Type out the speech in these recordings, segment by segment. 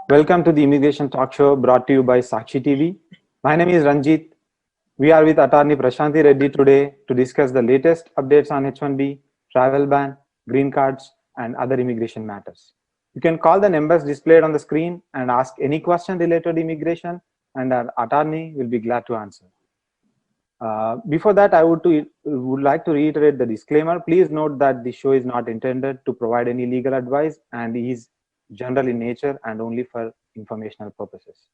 Welcome to the Immigration Talk Show brought to you by Sakshi TV. My name is Ranjit. We are with attorney Prashanthi Reddy today to discuss the latest updates on H1B, travel ban, green cards, and other immigration matters. You can call the numbers displayed on the screen and ask any question related to immigration, and our attorney will be glad to answer. Before that, I would like to reiterate the disclaimer. Please note that the show is not intended to provide any legal advice and is general in nature and only for informational purposes.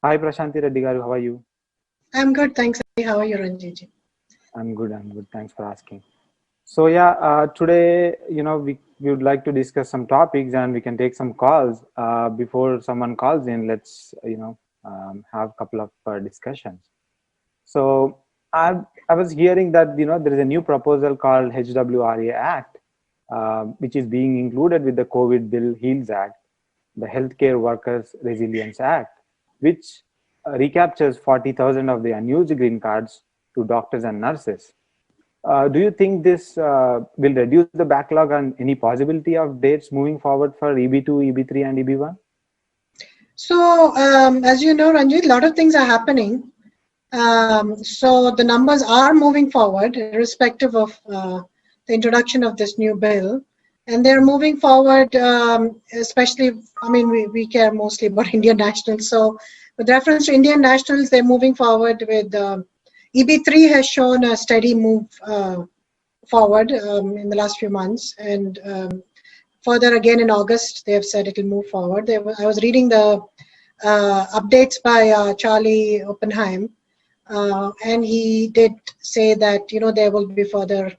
Hi, Prashanthi Reddy garu, how are you? I'm good, thanks. How are you, Ranjit? I'm good. Thanks for asking. So yeah, today, we would like to discuss some topics and we can take some calls. Before someone calls in, let's, have a couple of discussions. So I was hearing that, there is a new proposal called HWRA Act, which is being included with the COVID Bill Heals Act, the Healthcare Workers Resilience Act, which recaptures 40,000 of the unused green cards to doctors and nurses. Do you think this will reduce the backlog and any possibility of dates moving forward for EB2, EB3, and EB1? So, as you know, Ranjit, a lot of things are happening. So the numbers are moving forward, irrespective of the introduction of this new bill. And they're moving forward, especially, we care mostly about Indian nationals. So with reference to Indian nationals, they're moving forward with EB3 has shown a steady move forward in the last few months. And further again in August, they have said it will move forward. I was reading the updates by Charlie Oppenheim, and he did say that, there will be further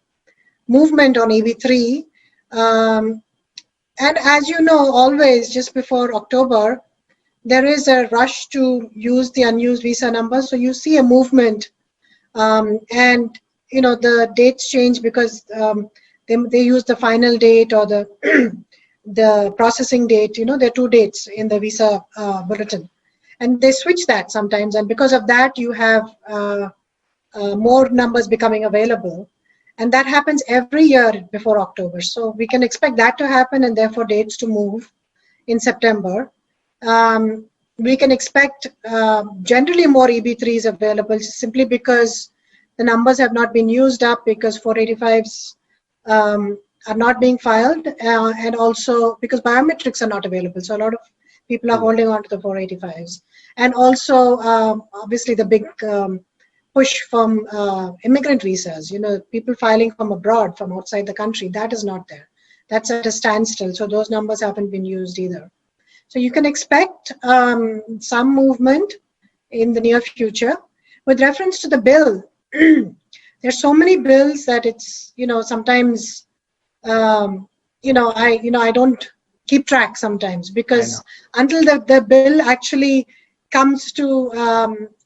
movement on EB3. And as you know, always just before October, there is a rush to use the unused visa numbers. So you see a movement, and the dates change because they use the final date or the the processing date. There are two dates in the visa bulletin, and they switch that sometimes. And because of that, you have more numbers becoming available. And that happens every year before October. So we can expect that to happen and therefore dates to move in September. We can expect generally more EB3s available simply because the numbers have not been used up, because 485s are not being filed, and also because biometrics are not available. So a lot of people are holding on to the 485s. And also, obviously, the big push from immigrant visas, people filing from abroad, from outside the country, that is not there. That's at a standstill. So those numbers haven't been used either. So you can expect some movement in the near future. With reference to the bill, there's so many bills that it's, sometimes, I don't keep track sometimes, because until the bill actually comes to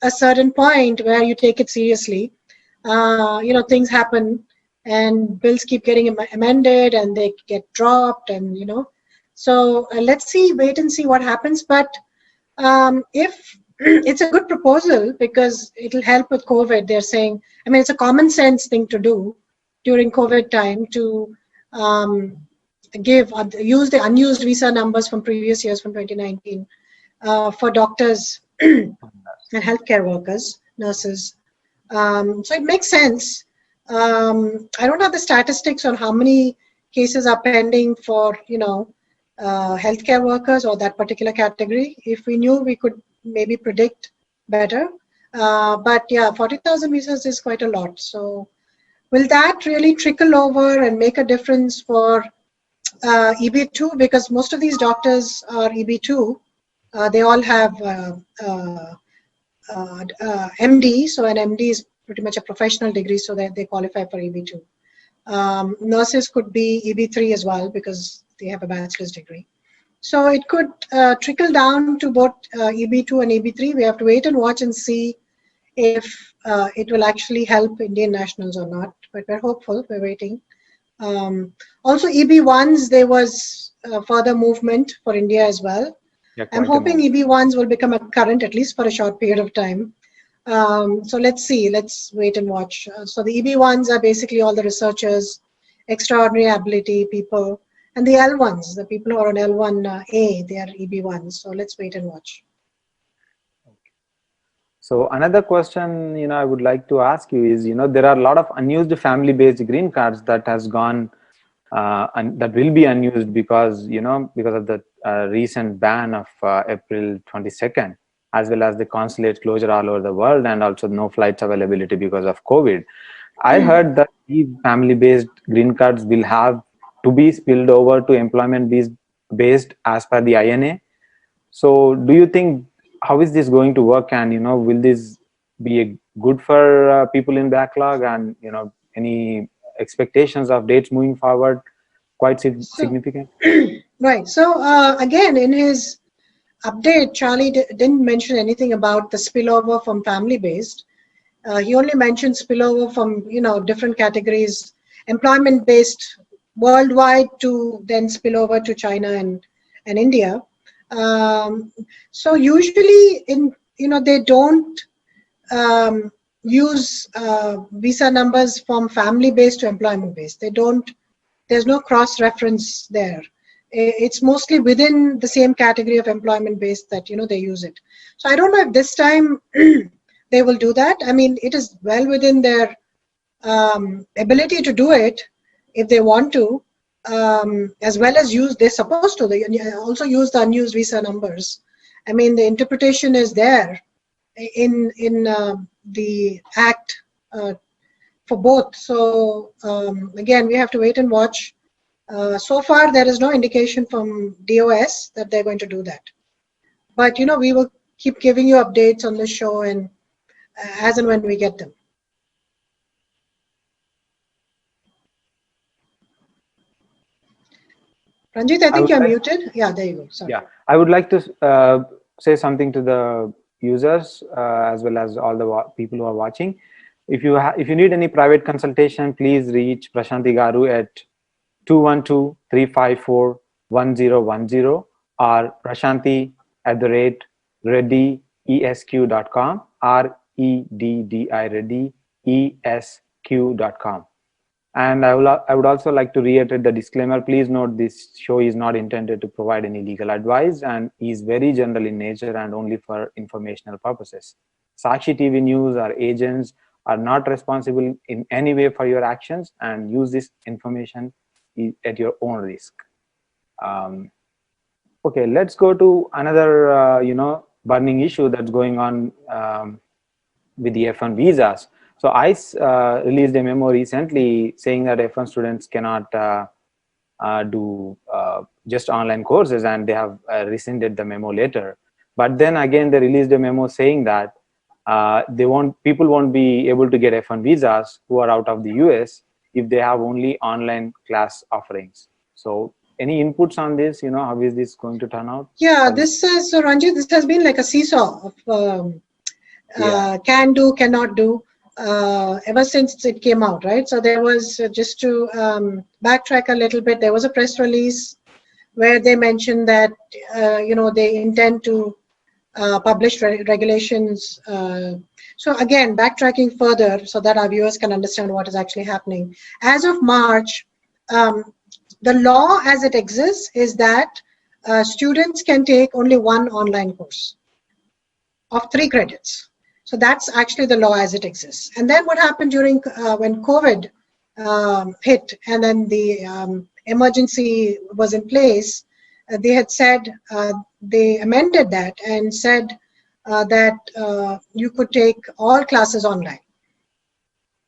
a certain point where you take it seriously, things happen and bills keep getting amended and they get dropped, and so let's wait and see what happens. But if it's a good proposal, because it'll help with COVID, they're saying, it's a common sense thing to do during COVID time to use the unused visa numbers from previous years, from 2019, for doctors and healthcare workers, nurses. So it makes sense. I don't have the statistics on how many cases are pending for, healthcare workers or that particular category. If we knew, we could maybe predict better. But yeah, 40,000 visas is quite a lot. So will that really trickle over and make a difference for EB2? Because most of these doctors are EB2. They all have MD. So an MD is pretty much a professional degree, so that they qualify for EB2. Nurses could be EB3 as well, because they have a bachelor's degree. So it could trickle down to both EB2 and EB3. We have to wait and watch and see if it will actually help Indian nationals or not. But we're hopeful, we're waiting. Also EB1s, there was further movement for India as well. Yeah, I'm hoping EB1s will become a current, at least for a short period of time. So let's see, let's wait and watch. So the EB1s are basically all the researchers, extraordinary ability people, And the L1s, the people who are on L1A, they are EB1s. So let's wait and watch. So another question, I would like to ask you is, there are a lot of unused family-based green cards that has gone and that will be unused because, because of the recent ban of April 22nd, as well as the consulate closure all over the world, and also no flights availability because of COVID. I heard that these family-based green cards will have to be spilled over to employment-based as per the INA. So do you think, how is this going to work, and will this be good for people in backlog, and any expectations of dates moving forward quite significant? Right. So again, in his update, Charlie didn't mention anything about the spillover from family-based. He only mentioned spillover from different categories, employment-based worldwide to then spill over to China and India. So usually they don't use visa numbers from family-based to employment-based. They don't. There's no cross-reference there. It's mostly within the same category of employment-based that they use it. So I don't know if this time they will do that. I mean, it is well within their ability to do it if they want to, as well as use. They're supposed to. They also use the unused visa numbers. I mean, the interpretation is there in the Act for both. So again, we have to wait and watch. So far, there is no indication from DOS that they're going to do that. But we will keep giving you updates on the show and as and when we get them. Ranjit, I think you're muted. Yeah, there you go. Sorry. Yeah, I would like to say something to the users as well as all the people who are watching. If you need any private consultation, please reach Prashanti Garu at 212-354-1010 or prashanti@reddyesq.com, REDDI@reddyesq.com. And I would also like to reiterate the disclaimer. Please note, this show is not intended to provide any legal advice and is very general in nature and only for informational purposes. Sakshi TV News, our agents, are not responsible in any way for your actions, and use this information at your own risk. Okay, let's go to another burning issue that's going on with the F1 visas. So ICE released a memo recently saying that F1 students cannot do just online courses, and they have rescinded the memo later. But then again, they released a memo saying that people won't be able to get F1 visas who are out of the US if they have only online class offerings. So any inputs on this? How is this going to turn out? Yeah, so Ranjit, this has been like a seesaw of can do, cannot do, ever since it came out, right? So there was, just to backtrack a little bit, there was a press release where they mentioned that they intend to publish regulations. So again, backtracking further so that our viewers can understand what is actually happening. As of March, the law as it exists is that students can take only one online course of 3 credits. So that's actually the law as it exists. And then what happened during when COVID hit and then the emergency was in place, they had said, they amended that and said that you could take all classes online.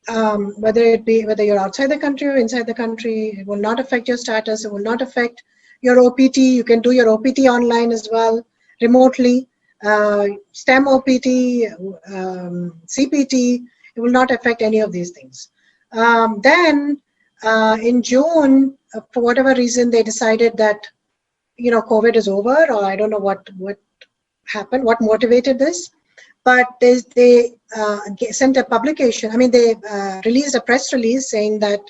Whether you're outside the country or inside the country, it will not affect your status, it will not affect your OPT. You can do your OPT online as well, remotely. STEM OPT, CPT, it will not affect any of these things. Then in June, for whatever reason, they decided that COVID is over, or I don't know what happened, what motivated this, but they sent a publication. I mean, they released a press release saying that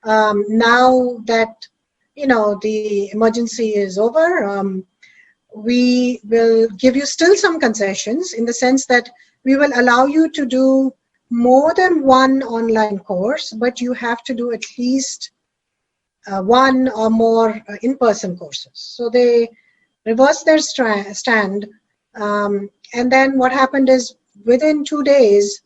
now that the emergency is over, we will give you still some concessions, in the sense that we will allow you to do more than one online course, but you have to do at least one or more in-person courses. So they reversed their stand, and then what happened is within 2 days,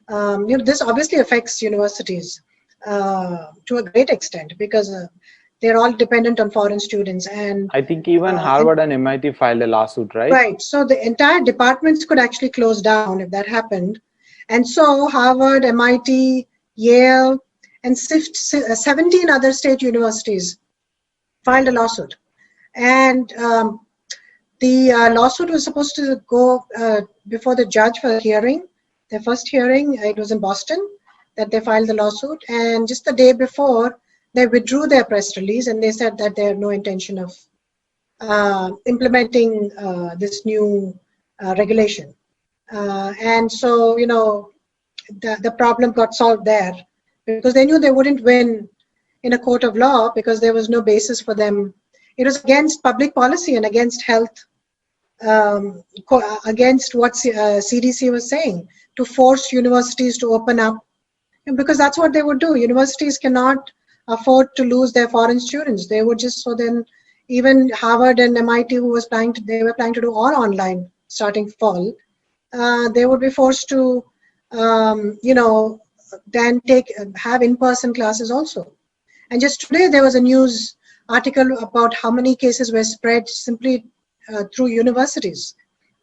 this obviously affects universities to a great extent because they're all dependent on foreign students. And I think even Harvard and MIT filed a lawsuit, right? right. So the entire departments could actually close down if that happened. And so Harvard, MIT, Yale, and 17 other state universities filed a lawsuit. And the lawsuit was supposed to go before the judge for a hearing. Their first hearing, it was in Boston that they filed the lawsuit. And just the day before, they withdrew their press release and they said that they have no intention of implementing this new regulation. And so, the problem got solved there because they knew they wouldn't win in a court of law because there was no basis for them. It was against public policy and against health, against what CDC was saying, to force universities to open up, because that's what they would do. Universities cannot afford to lose their foreign students. They would just, so then even Harvard and MIT, who was they were planning to do all online starting fall, they would be forced to, then have in-person classes also. And just today there was a news article about how many cases were spread simply through universities.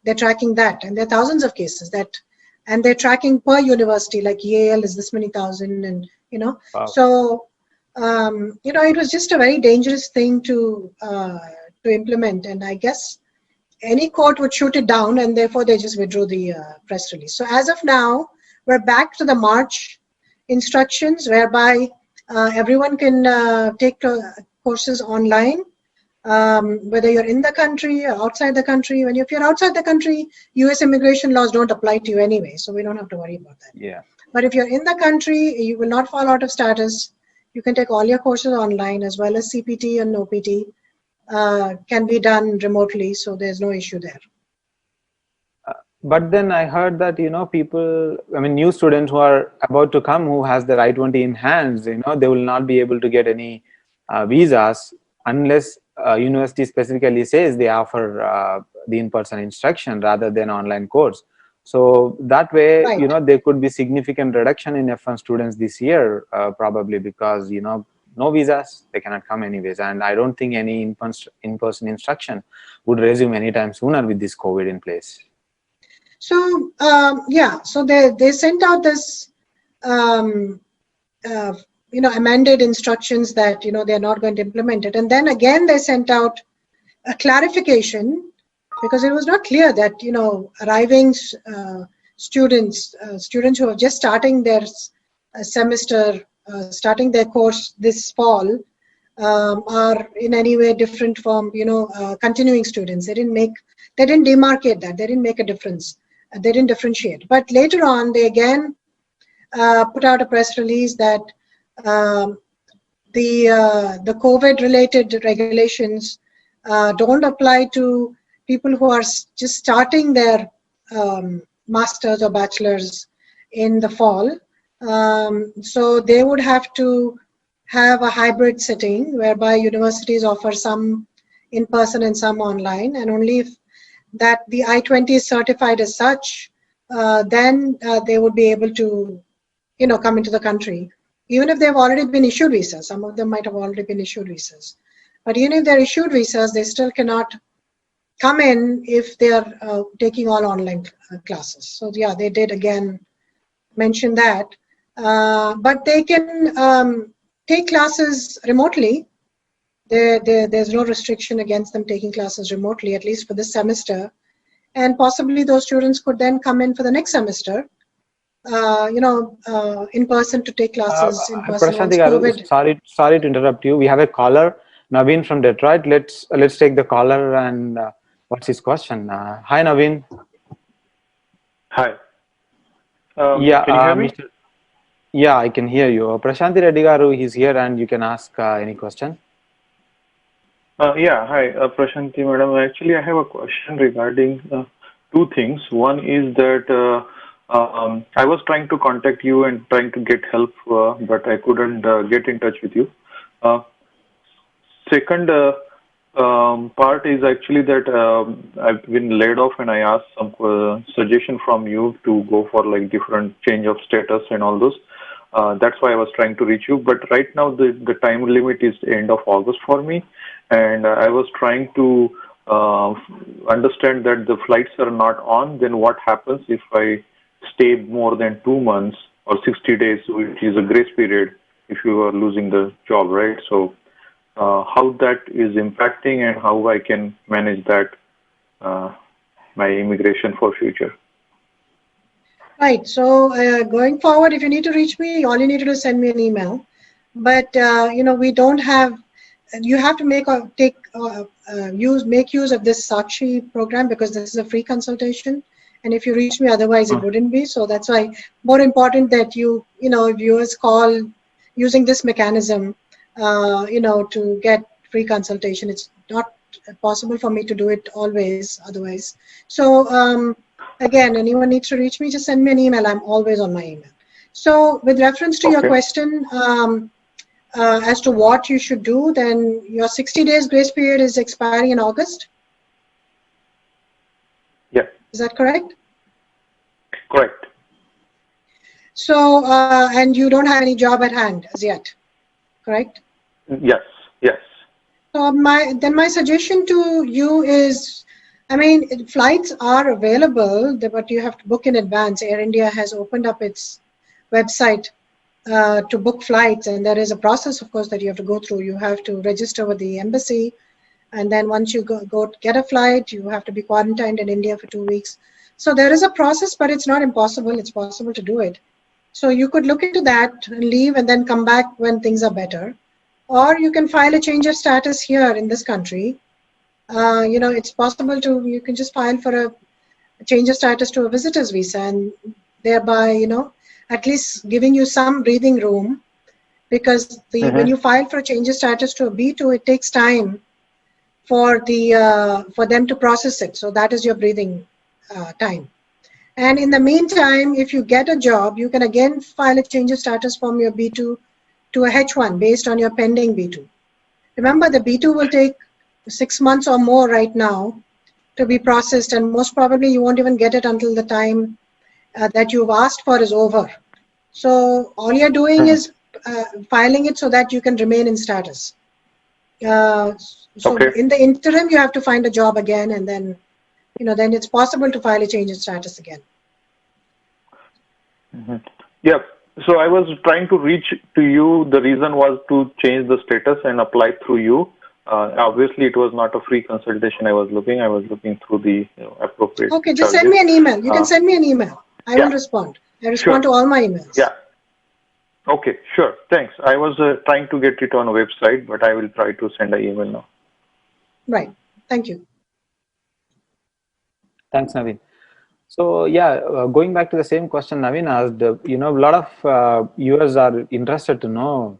They're tracking that, and there are thousands of cases and they're tracking per university, like Yale is this many thousand, and Wow. So it was just a very dangerous thing to implement, and I guess any court would shoot it down, and therefore they just withdrew the press release. So as of now, we're back to the March instructions, whereby everyone can take courses online, whether you're in the country or outside the country. If you're outside the country, US immigration laws don't apply to you anyway, so we don't have to worry about that. Yeah. But if you're in the country, you will not fall out of status. You can take all your courses online, as well as CPT and OPT can be done remotely, so there's no issue there. But then I heard that, people, new students who are about to come, who has their I-20 in hands, they will not be able to get any visas unless university specifically says they offer the in-person instruction rather than online course. So that way, Right. There could be significant reduction in F1 students this year, probably because, no visas, they cannot come anyways. And I don't think any in-person instruction would resume anytime sooner with this COVID in place. So so they sent out this amended instructions that they're not going to implement it, and then again they sent out a clarification because it was not clear that arriving students who are just starting their semester, starting their course this fall, are in any way different from continuing students. They didn't demarcate that. They didn't make a difference. They didn't differentiate. But later on, they again put out a press release that the COVID-related regulations don't apply to people who are just starting their masters or bachelors in the fall. So they would have to have a hybrid setting whereby universities offer some in person and some online, and only if that the I-20 is certified as such, then they would be able to come into the country, even if they've already been issued visas. Some of them might have already been issued visas, but even if they're issued visas, they still cannot come in if they're taking all online classes. So yeah, they did again mention that, but they can take classes remotely. There's no restriction against them taking classes remotely, at least for this semester, and possibly those students could then come in for the next semester, in person to take classes in person. Prashanti garu, sorry to interrupt you. We have a caller, Naveen from Detroit. Let's take the caller and what's his question? Hi, Naveen. Hi. Yeah, can you hear me? Yeah, I can hear you. Prashanti Reddy garu, he's here, and you can ask any question. Yeah, hi, Prashanti madam. Actually, I have a question regarding two things. One is that I was trying to contact you and trying to get help, but I couldn't get in touch with you. second part is actually that I've been laid off, and I asked some suggestion from you to go for like different change of status and all those. That's why I was trying to reach you. But right now the time limit is end of August for me, and I was trying to understand that the flights are not on. Then what happens if I stay more than 2 months or 60 days, which is a grace period if you are losing the job, right? So how that is impacting and how I can manage that, my immigration for future. Right. So going forward, if you need to reach me, all you need to do is send me an email. But we don't have. You have to make use of this Sakshi program, because this is a free consultation. And if you reach me, otherwise it wouldn't be. So that's why more important that viewers call using this mechanism, to get free consultation. It's not possible for me to do it always otherwise. So again, anyone needs to reach me, just send me an email. I'm always on my email. So with reference to your question, as to what you should do, then your 60 days grace period is expiring in August. Yeah. Is that correct? Correct. So, and you don't have any job at hand as yet, correct? Yes, yes. So my suggestion to you is, I mean, flights are available, but you have to book in advance. Air India has opened up its website to book flights, and there is a process, of course, that you have to go through. You have to register with the embassy, and then once you go get a flight, you have to be quarantined in India for 2 weeks. So there is a process, but it's not impossible. It's possible to do it. So you could look into that and leave and then come back when things are better. Or you can file a change of status here in this country. It's possible you can just file for a change of status to a visitor's visa, and thereby, at least giving you some breathing room, because when you file for a change of status to a B2, it takes time for them to process it. So that is your breathing time. And in the meantime, if you get a job, you can again file a change of status from your B2 to a H1 based on your pending B2. Remember, the B2 will take 6 months or more right now to be processed, and most probably you won't even get it until the time that you've asked for is over. So all you're doing is filing it so that you can remain in status. So in the interim, you have to find a job again, and then then it's possible to file a change in status again. Yeah. So I was trying to reach to you. The reason was to change the status and apply through you. Obviously, it was not a free consultation I was looking. I was looking through the appropriate. Okay, just send me an email. You can send me an email. I will respond. I respond to all my emails. Yeah. Okay, sure. Thanks. I was trying to get it on a website, but I will try to send an email now. Right. Thank you. Thanks, Naveen. So yeah, going back to the same question Naveen asked, a lot of viewers are interested to know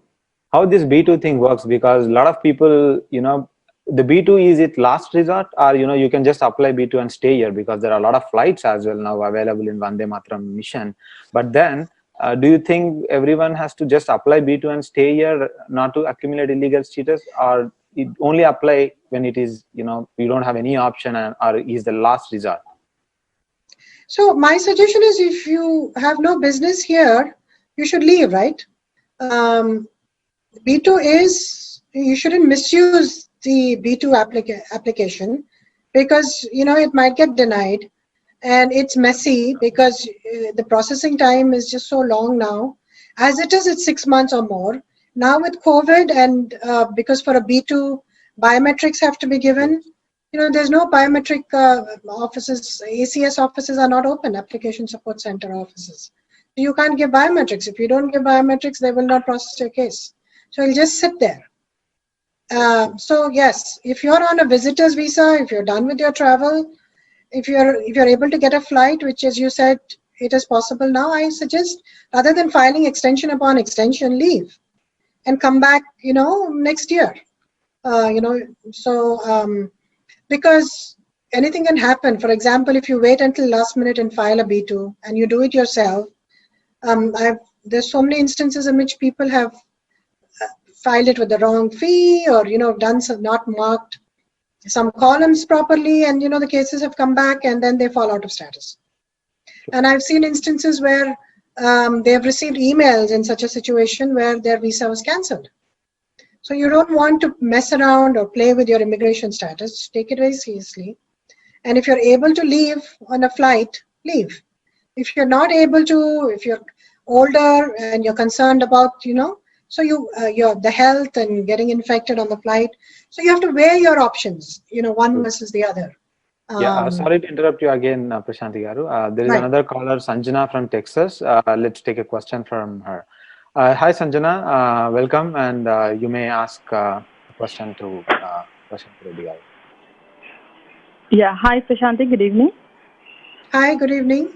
how this B2 thing works, because a lot of people, the B2, is it last resort, or you can just apply B2 and stay here, because there are a lot of flights as well now available in Vande Mataram mission. But then do you think everyone has to just apply B2 and stay here, not to accumulate illegal status, or it only apply when it is, you don't have any option, or is the last resort? So my suggestion is, if you have no business here, you should leave, right? B2 is, you shouldn't misuse the B2 application, because it might get denied, and it's messy because the processing time is just so long now. As it is, it's 6 months or more. Now with COVID, and because for a B2, biometrics have to be given, there's no biometric offices. ACS offices are not open, Application Support Center offices. You can't give biometrics. If you don't give biometrics, they will not process your case. So it'll just sit there. So yes, if you're on a visitor's visa, if you're done with your travel, if you're able to get a flight, which, as you said, it is possible now, I suggest, rather than filing extension upon extension, leave and come back, next year. Because anything can happen. For example, if you wait until last minute and file a B2 and you do it yourself, there's so many instances in which people have filed it with the wrong fee, or done some, not marked some columns properly, and the cases have come back and then they fall out of status. And I've seen instances where they have received emails in such a situation where their visa was cancelled. So you don't want to mess around or play with your immigration status. Take it very seriously. And if you're able to leave on a flight, leave. If you're not able to, if you're older and you're concerned about, so the health and getting infected on the flight, so you have to weigh your options, one versus the other. Sorry to interrupt you again, Prashanti Garu. There is another caller, Sanjana from Texas. Let's take a question from her. Hi, Sanjana. Welcome, and you may ask a question to Prashanti Reddy Garu. Yeah. Hi, Prashanti. Good evening. Hi. Good evening.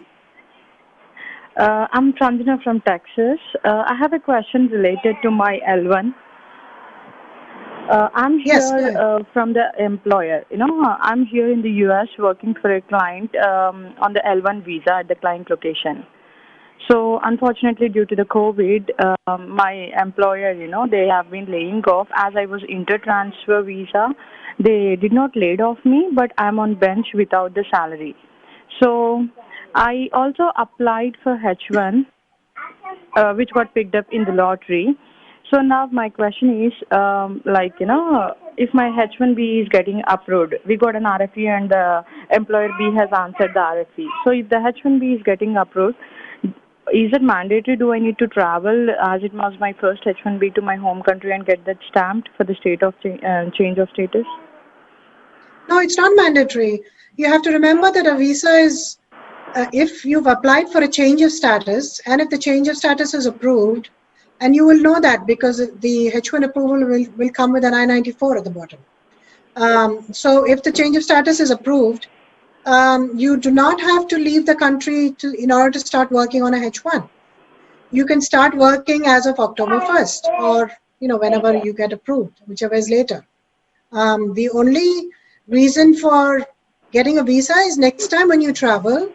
I'm Sanjana from Texas. I have a question related to my L1. I'm here from the employer. I'm here in the U.S. working for a client on the L1 visa at the client location. So unfortunately, due to the COVID, my employer, they have been laying off. As I was inter-transfer visa, they did not laid off me, but I'm on bench without the salary. So I also applied for H1, which got picked up in the lottery. So now my question is, if my H1B is getting approved, we got an RFE and the employer B has answered the RFE. So if the H1B is getting approved, is it mandatory? Do I need to travel as it was my first H1B to my home country and get that stamped for the state of change of status? No, it's not mandatory. You have to remember that a visa is, if you've applied for a change of status, and if the change of status is approved, and you will know that because the H1 approval will come with an I-94 at the bottom. So if the change of status is approved, you do not have to leave the country in order to start working on a H1. You can start working as of October 1st or whenever you get approved, whichever is later. The only reason for getting a visa is next time when you travel,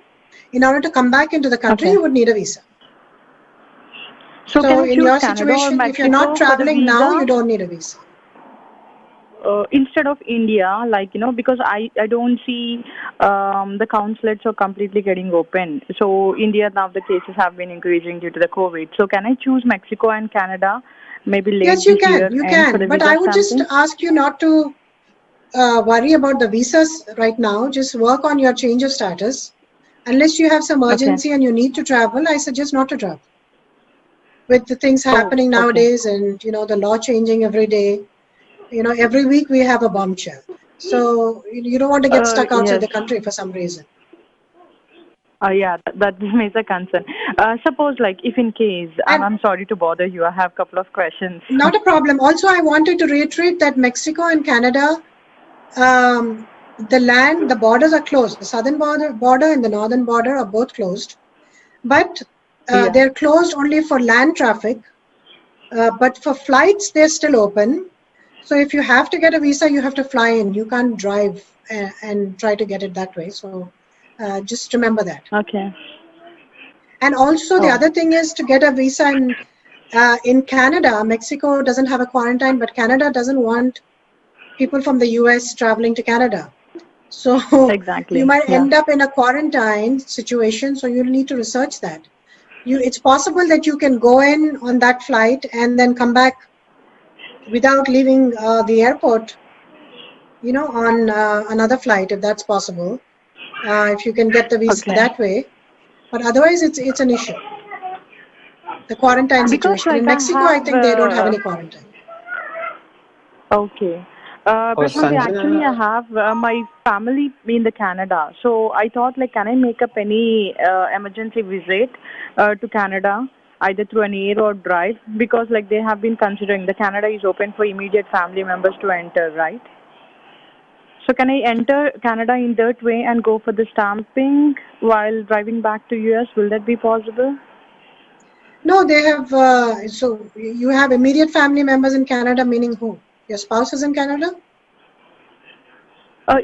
in order to come back into the country, you would need a visa. So in your situation, if you're not traveling now, you don't need a visa. Instead of India, because I don't see the consulates are completely getting open. So India, now the cases have been increasing due to the COVID. So can I choose Mexico and Canada? Maybe later. Yes, you can. You can. But I would just ask you not to worry about the visas right now. Just work on your change of status. Unless you have some urgency and you need to travel, I suggest not to travel. With the things happening nowadays and the law changing every day, every week we have a bombshell. So you don't want to get stuck outside the country for some reason. Yeah, that is a concern. Suppose, if in case, I'm sorry to bother you, I have a couple of questions. Not a problem. Also, I wanted to reiterate that Mexico and Canada, the borders are closed. The southern border and the northern border are both closed. But they're closed only for land traffic. But for flights, they're still open. So if you have to get a visa, you have to fly in. You can't drive and try to get it that way. So just remember that. Okay. And also the other thing is to get a visa in Canada. Mexico doesn't have a quarantine, but Canada doesn't want people from the US traveling to Canada. So you might end up in a quarantine situation. So you'll need to research that. It's possible that you can go in on that flight and then come back without leaving the airport, on another flight, if that's possible, if you can get the visa that way. But otherwise, it's an issue. The quarantine situation. In Mexico, I think they don't have any quarantine. Okay. Actually, I have my family in the Canada. So I thought, can I make up any emergency visit to Canada, either through an air or drive? Because they have been considering the Canada is open for immediate family members to enter, right? So can I enter Canada in that way and go for the stamping while driving back to US? Will that be possible? No, they have. So you have immediate family members in Canada, meaning who? Your spouse is in Canada?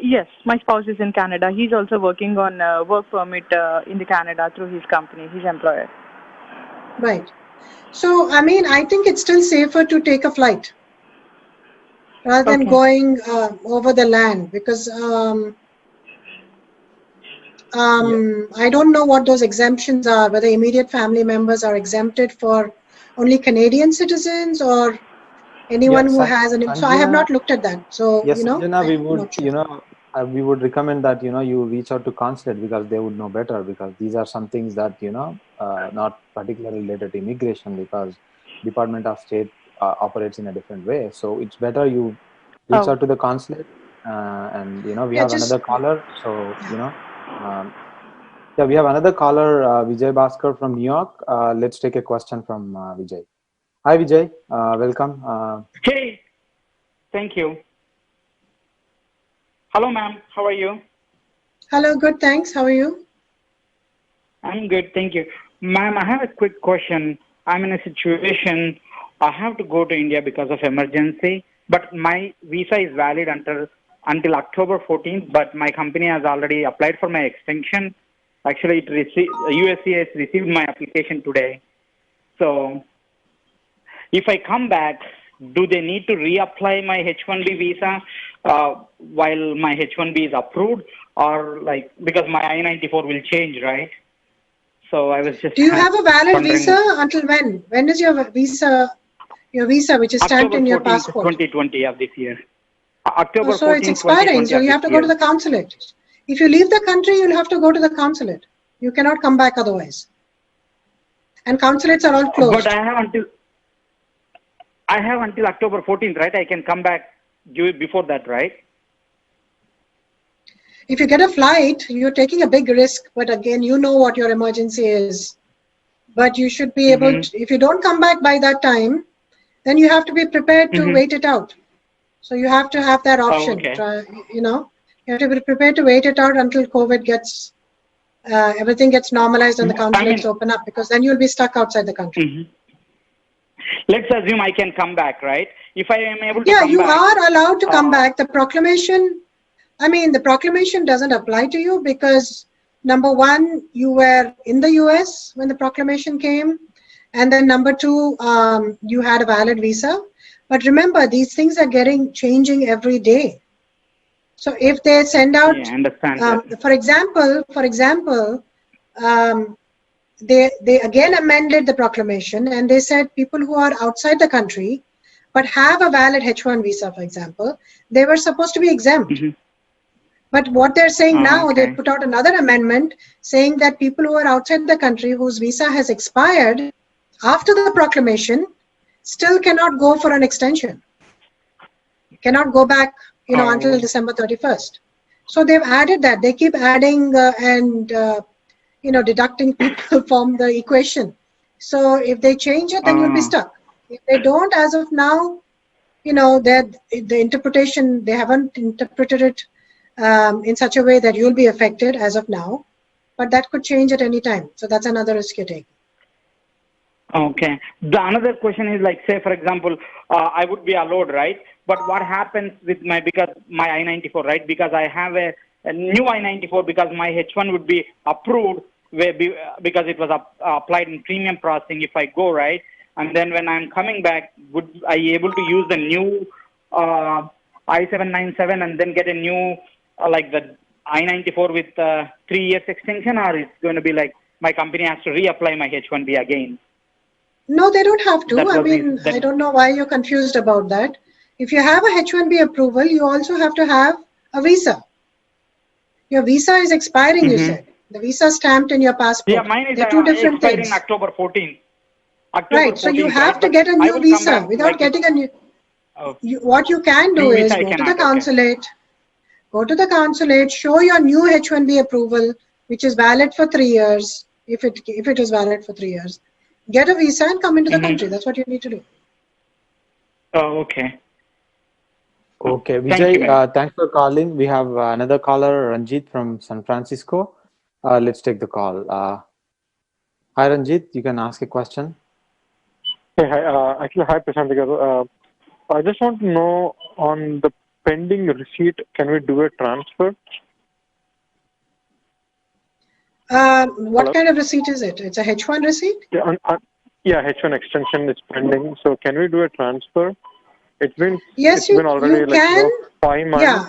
Yes, my spouse is in Canada. He's also working on work permit in the Canada through his company, his employer. Right. So, I mean, I think it's still safer to take a flight rather than Okay. going over the land, because I don't know what those exemptions are, whether immediate family members are exempted for only Canadian citizens or anyone who has an. So I have not looked at that. So, Yes, Sanjana, we I'm would, not sure. we would recommend that, you reach out to consulate because they would know better, because these are some things that, not particularly related to immigration, because Department of State operates in a different way. So it's better you reach Oh, out to the consulate, and, we Yeah, have just another caller. So, yeah, we have another caller, Vijay Bhaskar from New York. Let's take a question from Vijay. Hi, Vijay. Welcome. hey, thank you. Hello, ma'am. How are you? hello, good, thanks. How are you? I'm good, thank you. Ma'am, I have a quick question. I'm in a situation, I have to go to India because of emergency, but my visa is valid until October 14th, but my company has already applied for my extension. Actually, USCIS received my application today. So if I come back, do they need to reapply my H-1B visa while my H-1B is approved, or like because my I-94 will change, right? So I was just Do you have a valid visa wondering. until when? When is your visa which is stamped October in your 14th, passport? 2020 of this year. Oh, October so it's 14th, expiring. 2020 So of you this have to go to year. the consulate. If you leave the country, you'll have to go to the consulate. You cannot come back otherwise. And consulates are all But closed. I have until October 14th, right? I can come back before that, right? If you get a flight, you're taking a big risk. But again, you know what your emergency is. But you should be able to, if you don't come back by that time, then you have to be prepared to wait it out. So you have to have that Oh, option. okay. You have to be prepared to wait it out until COVID gets, everything gets normalized and the I consulates mean, open up, because then you'll be stuck outside the country. let's assume I can come back, right? If I am able to Yeah, come you back, are allowed to come back. The proclamation doesn't apply to you because number one, you were in the US when the proclamation came. And then number two, you had a valid visa. But remember, these things are changing every day. So if they send out, yeah, I understand that. for example, they again amended the proclamation and they said people who are outside the country but have a valid H1 visa, for example, they were supposed to be exempt. But what they're saying now, they Okay. put out another amendment saying that people who are outside the country whose visa has expired after the proclamation still cannot go for an extension, cannot go back, until Oh, December 31st. So they've added that. They keep adding and deducting people from the equation. So if they change it, then you'll be stuck. If they don't, as of now, that the interpretation, they haven't interpreted it in such a way that you'll be affected as of now, but that could change at any time. So that's another risk you're taking. okay. The another question is like, say, for example, I would be allowed, right? But what happens with because my I-94, right? Because I have a new I-94 because my H1 would be approved because it was applied in premium processing if I go, right? And then when I'm coming back, would I be able to use the new I-797 and then get a new, like the I-94 with 3 years extension, or it's going to be like my company has to reapply my H1B again? No, they don't have to. I That don't know why you're confused about that. If you have a H1B approval, you also have to have a visa. Your visa is expiring, you said. The visa stamped in your Yeah, passport. mine is They're two different expiring things. October 14th. Right. So you 14th, right? have to But get a I new will come visa. back Without like if getting a new, oh, what you can do new visa is I go to the cannot. Okay. consulate, show your new H1B approval, which is valid for 3 years, if it is valid for 3 years. Get a visa and come into the country. That's what you need to do. Oh, okay. Okay, Thank you, ma'am. Vijay, thanks for calling. We have another caller, Ranjit from San Francisco. Let's take the call. Hi, Ranjit. You can ask a question. Hey, hi. Actually, hi, Prashant. I just want to know on the pending receipt, can we do a transfer? What Hello? kind of receipt is it? It's a H1 receipt? Yeah, Yeah, H1 extension is pending. So can we do a transfer? Yes, it's been already you like can. 5 months. Yeah.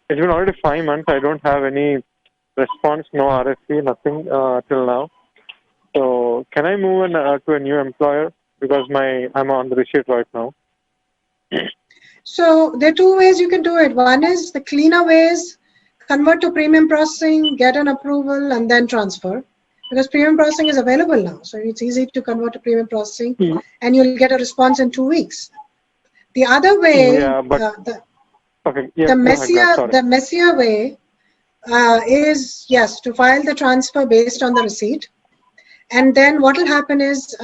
It's been already 5 months. I don't have any response, no RFP, nothing till now. So can I move to a new employer because I'm on the receipt right now? So there are two ways you can do it. One is the cleaner ways: convert to premium processing, get an approval, and then transfer. Because premium processing is available now, so it's easy to convert to premium processing, and you'll get a response in 2 weeks. The other way, Yeah, but okay. Yeah, the messier way is, yes, to file the transfer based on the receipt, and then what will happen is,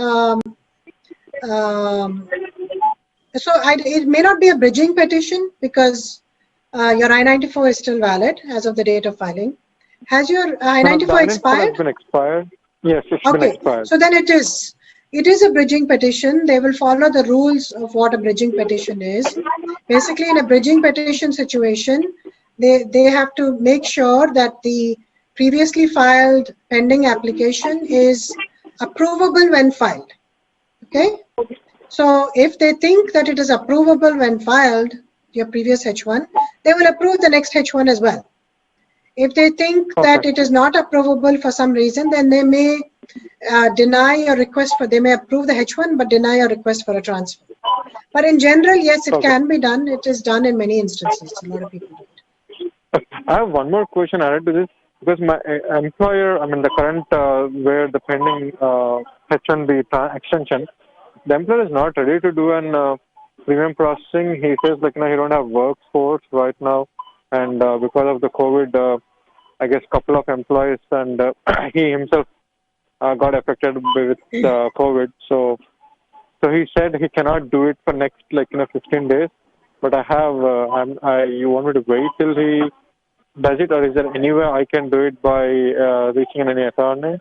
it may not be a bridging petition because your I-94 is still valid as of the date of filing. Has your I-94 expired? Has been expired. Yes, it's been expired. So then it is a bridging petition. They will follow the rules of what a bridging petition is. Basically, in a bridging petition situation, they have to make sure that the previously filed pending application is approvable when filed. Okay? So if they think that it is approvable when filed, your previous H1, they will approve the next H1 as well. If they think that it is not approvable for some reason, then they may deny your request they may approve the H1 but deny your request for a transfer. But in general, yes, it can be done. It is done in many instances. A lot of people do it. I have one more question added to this because my employer, the current where the pending H1B extension, the employer is not ready to do an premium processing. He says he don't have workforce right now, and because of the COVID, I guess couple of employees and he himself got affected with COVID. So he said he cannot do it for next 15 days. But I have you want me to wait till he does it, or is there any way I can do it by reaching any attorney?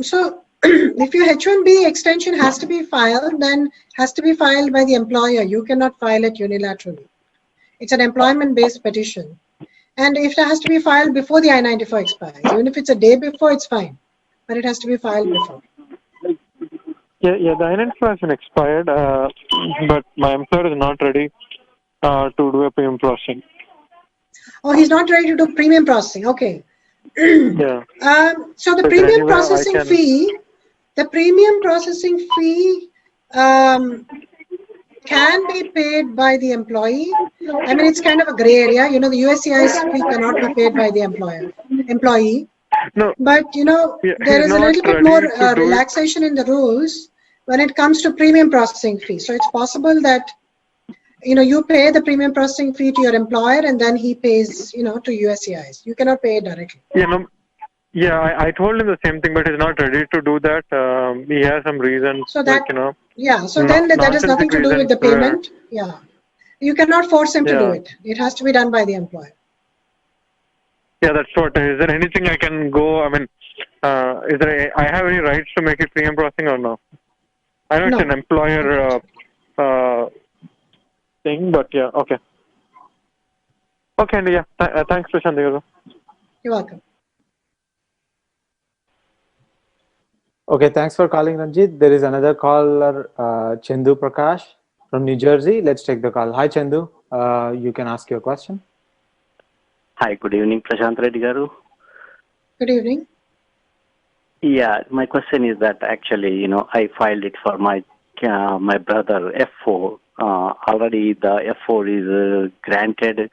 So if your H1B extension has to be filed, then has to be filed by the employer. You cannot file it unilaterally. It's an employment-based petition. And if it has to be filed before the I-94 expires, even if it's a day before, it's fine. But it has to be filed before. Yeah, the I-94 has been expired, but my employer is not ready to do a premium processing. Oh, he's not ready to do premium processing. Okay. Yeah. So the premium processing fee, can be paid by the employee. It's kind of a gray area. The USCIS fee cannot be paid by the employee. No. But, there is a little bit more relaxation in the rules when it comes to premium processing fee. So it's possible that, you pay the premium processing fee to your employer and then he pays, to USCIS. You cannot pay it directly. Yeah, I told him the same thing, but he's not ready to do that. He has some reasons. So that, so then that has nothing to do with the payment. Yeah. You cannot force him to do it. It has to be done by the employer. Yeah, that's what. Is there anything I can go? I have any rights to make it premium processing or no? I know it's an employer thing, but yeah, okay. Okay, and yeah, thanks, Prashant. You're welcome. Okay, thanks for calling, Ranjit. There is another caller, Chandu Prakash from New Jersey. Let's take the call. Hi, Chandu. You can ask your question. Hi, good evening, Prashant Reddy garu. Good evening. Yeah, my question is that actually, I filed it for my brother F4. Already the F4 is granted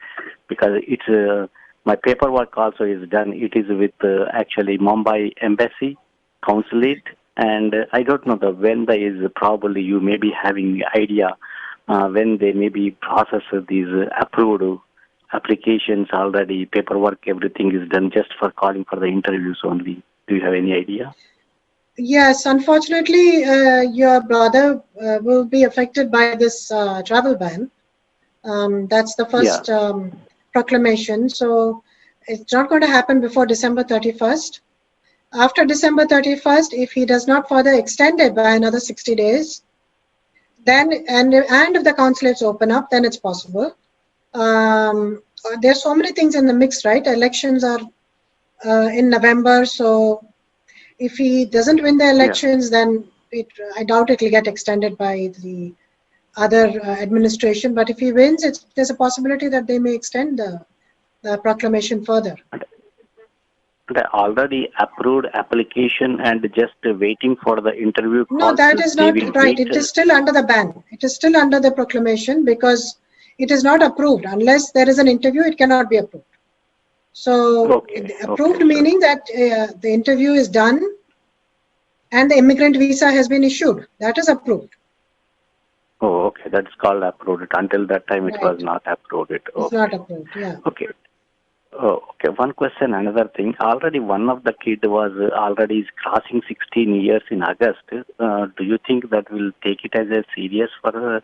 because it's my paperwork also is done. It is with actually Mumbai Embassy Consulate, and I don't know when there is probably you may be having idea when they maybe process these approved applications already. Paperwork, everything is done just for calling for the interviews only. Do you have any idea? Yes, unfortunately, your brother will be affected by this travel ban. That's the first proclamation. So it's not going to happen before December 31st. After December 31st, if he does not further extend it by another 60 days, then and if the consulates open up, then it's possible. There's so many things in the mix, right? Elections are in November, so If he doesn't win the Yeah. elections, then I doubt it will get extended by the other administration. But if he wins, there's a possibility that they may extend the proclamation further. The already approved application and just waiting for the interview No, calls. that is They not will right. wait. It is still under the ban. It is still under the proclamation because it is not approved. Unless there is an interview, it cannot be approved. So Okay, approved okay, sure. meaning that the interview is done and the immigrant visa has been issued. That is approved. Oh, okay. That's called approved. Until that time, it was Right. not approved. It's Okay. not approved. Yeah. Okay. Oh, okay. One question, another thing. Already one of the kid was already is crossing 16 years in August. Do you think that will take it as a serious for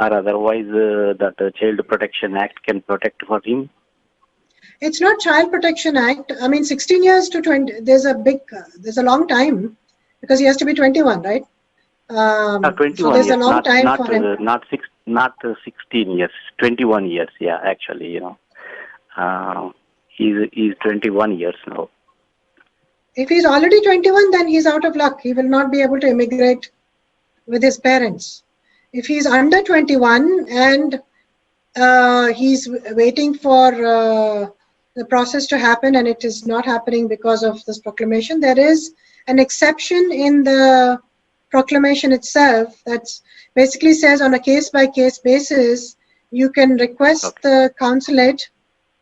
or otherwise that Child Protection Act can protect for him? It's not Child Protection Act. I mean, 16 years to 20. There's a long time because he has to be 21, right? 21 so there's years, a long time for him. not 16 years, 21 years. Yeah, actually, you know, he's 21 years now. If he's already 21, then he's out of luck. He will not be able to immigrate with his parents. If he's under 21 and he's waiting for the process to happen and it is not happening because of this proclamation, there is an exception in the proclamation itself that basically says on a case-by-case basis, you can request the consulate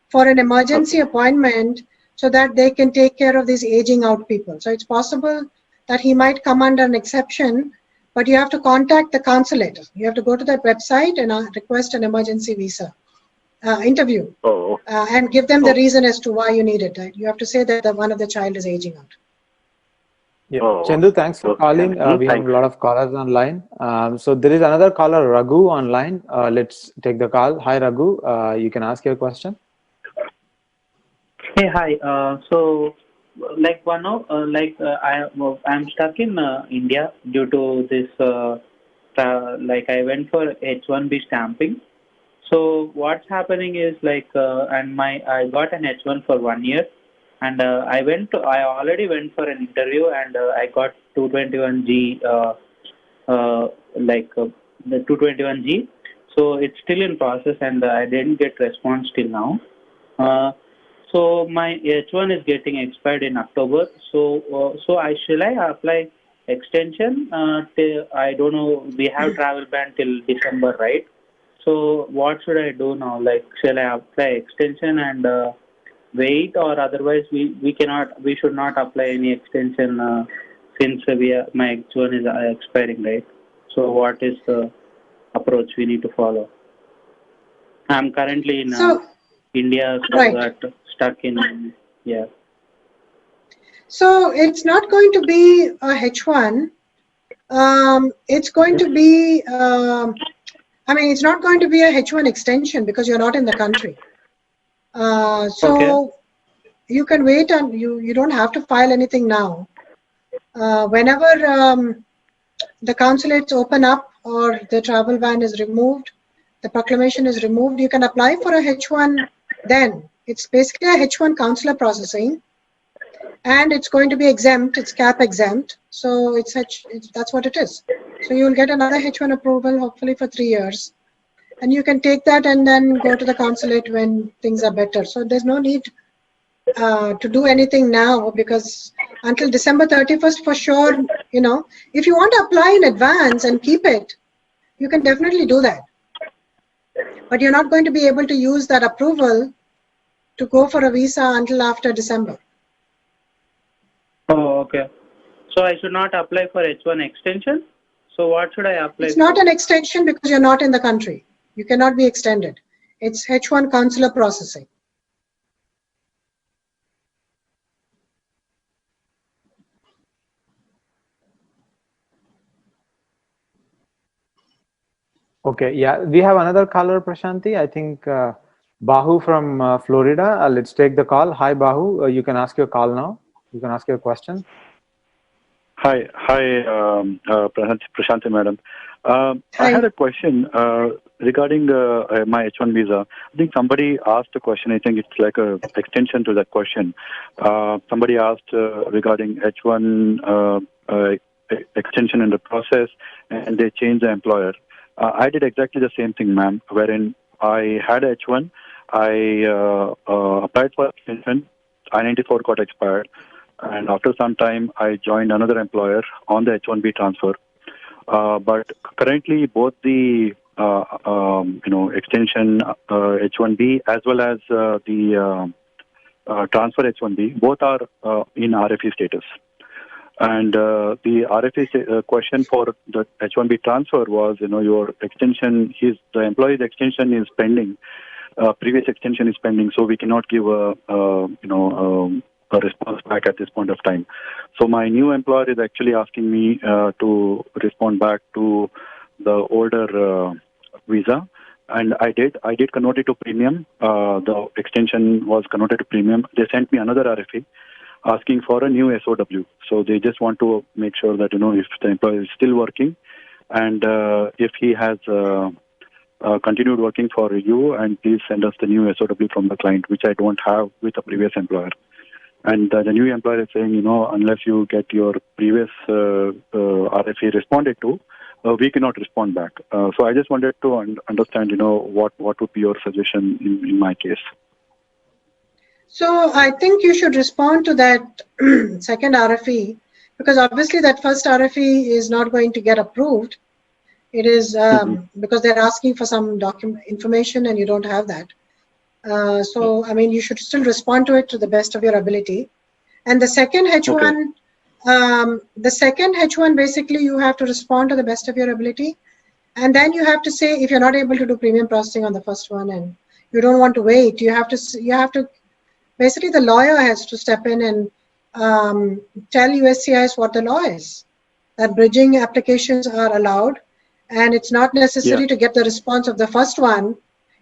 for an emergency appointment so that they can take care of these aging out people. So it's possible that he might come under an exception, but you have to contact the consulate. You have to go to that website and request an emergency visa interview and give them the reason as to why you need it. Right? You have to say that one of the child is aging out. Yeah, Chandu, thanks for calling. We have a lot of callers online. So there is another caller, Raghu, online. Let's take the call. Hi, Raghu. You can ask your question. Hey, hi. So, like I'm stuck in India due to this. Like I went for H1B stamping. So what's happening is I got an H1 for 1 year, and I already went for an interview and I got 221G. The 221G. So it's still in process and I didn't get response till now. So my H1 is getting expired in October. So shall I apply extension? I don't know. We have travel ban till December, right? So what should I do now? Like, shall I apply extension and wait, or otherwise we should not apply any extension since my H1 is expiring, right? So what is the approach we need to follow? I'm currently in India, stuck in, yeah. So it's not going to be a H1. It's going to be, it's not going to be a H1 extension because you're not in the country. You can wait and you don't have to file anything now. Whenever the consulates open up or the travel ban is removed, the proclamation is removed, you can apply for a H1 then. It's basically a H1 consular processing and it's going to be exempt, it's cap exempt. So that's what it is. So you'll get another H1 approval hopefully for 3 years. And you can take that and then go to the consulate when things are better. So there's no need to do anything now because until December 31st for sure, if you want to apply in advance and keep it, you can definitely do that. But you're not going to be able to use that approval to go for a visa until after December. Oh, okay. So I should not apply for H1 extension? So what should I apply It's not an extension because you're not in the country. You cannot be extended. It's H1 consular processing. Okay, yeah, we have another caller, Prashanti. I think Bahu from Florida. Let's take the call. Hi, Bahu. You can ask your call now. You can ask your question. Hi, Prashanti madam. I had a question. regarding my H1 visa, I think somebody asked a question. I think it's like a extension to that question. Somebody asked regarding H1 extension in the process, and they changed the employer. I did exactly the same thing, ma'am, wherein I had H1, I applied for extension, I-94 got expired, and after some time, I joined another employer on the H1B transfer. But currently, both the extension H1B as well as the transfer H1B, both are in RFE status. And the RFE question for the H1B transfer was, your extension the employee's extension is pending. Previous extension is pending, so we cannot give a response back at this point of time. So my new employer is actually asking me to respond back to the older visa, and I did convert it to premium. The extension was converted to premium. They sent me another RFE asking for a new SOW. So they just want to make sure that, if the employee is still working, and if he has continued working for you, and please send us the new SOW from the client, which I don't have with the previous employer. And the new employer is saying, unless you get your previous RFE responded to, we cannot respond back. So I just wanted to understand, what would be your suggestion in my case? So I think you should respond to that second RFE, because obviously that first RFE is not going to get approved. It is because they're asking for some document information and you don't have that. So, I mean, you should still respond to it to the best of your ability. And the second H1, basically you have to respond to the best of your ability. And then you have to say, if you're not able to do premium processing on the first one and you don't want to wait, you have to basically the lawyer has to step in and tell USCIS what the law is, that bridging applications are allowed, and it's not necessary to get the response of the first one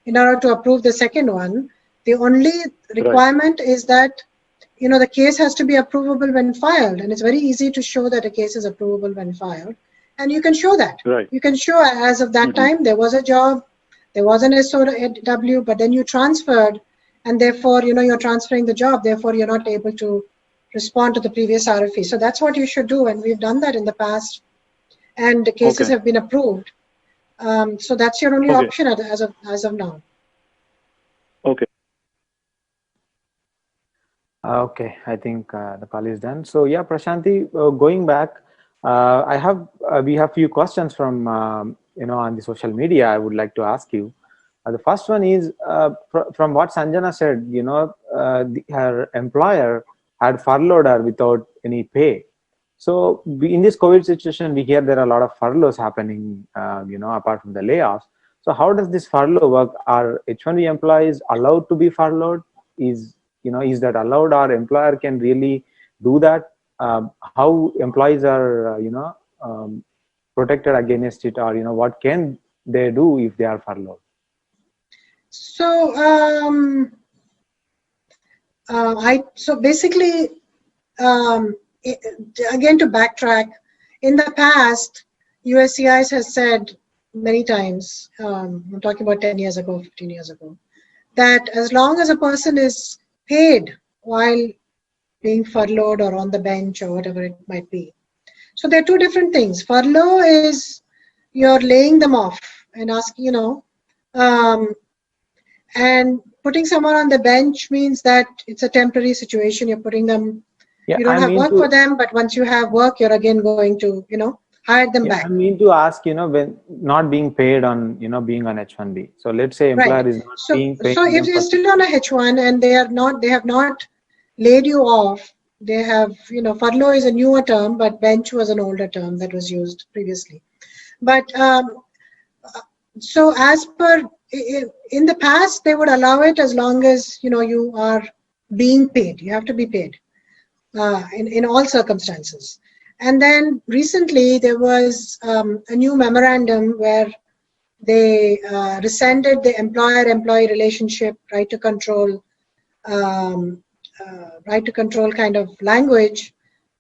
in order to approve the second one. The only requirement is that, the case has to be approvable when filed, and it's very easy to show that a case is approvable when filed, and you can show that. You can show as of that time there was a job, there was an SOW, but then you transferred, and therefore, you're transferring the job, therefore you're not able to respond to the previous RFE. So that's what you should do, and we've done that in the past, and the cases have been approved. So that's your only option as of now. Okay. Okay, I think the call is done. So yeah, Prashanti, going back, we have few questions from on the social media. I would like to ask you. The first one is from what Sanjana said. Her employer had furloughed her without any pay. So in this COVID situation, we hear there are a lot of furloughs happening, apart from the layoffs. So how does this furlough work? Are H1B employees allowed to be furloughed? Is that allowed? Our employer can really do that? How employees are, protected against it, or, what can they do if they are furloughed? So, so basically, again, to backtrack, in the past, USCIS has said many times, I'm talking about 10 years ago, 15 years ago, that as long as a person is paid while being furloughed or on the bench or whatever it might be. So there are two different things. Furlough is you're laying them off and asking, and putting someone on the bench means that it's a temporary situation. You're putting them, you don't have work for them, but once you have work, you're again going to, hire them back. I mean to ask, when not being paid on, being on H1B. So let's say employer is not being paid. So if you're still on a H1 and they have not laid you off, they have, furlough is a newer term, but bench was an older term that was used previously. But so as per, in the past, they would allow it as long as, you are being paid. You have to be paid in all circumstances. And then recently there was a new memorandum where they rescinded the employer-employee relationship right to control kind of language.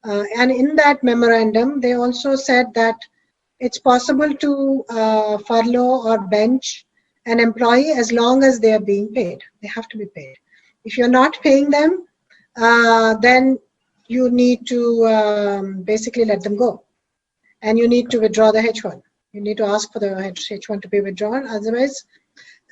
And in that memorandum, they also said that it's possible to furlough or bench an employee as long as they are being paid. They have to be paid. If you're not paying them, then you need to basically let them go. And you need to withdraw the H1. You need to ask for the H1 to be withdrawn. Otherwise,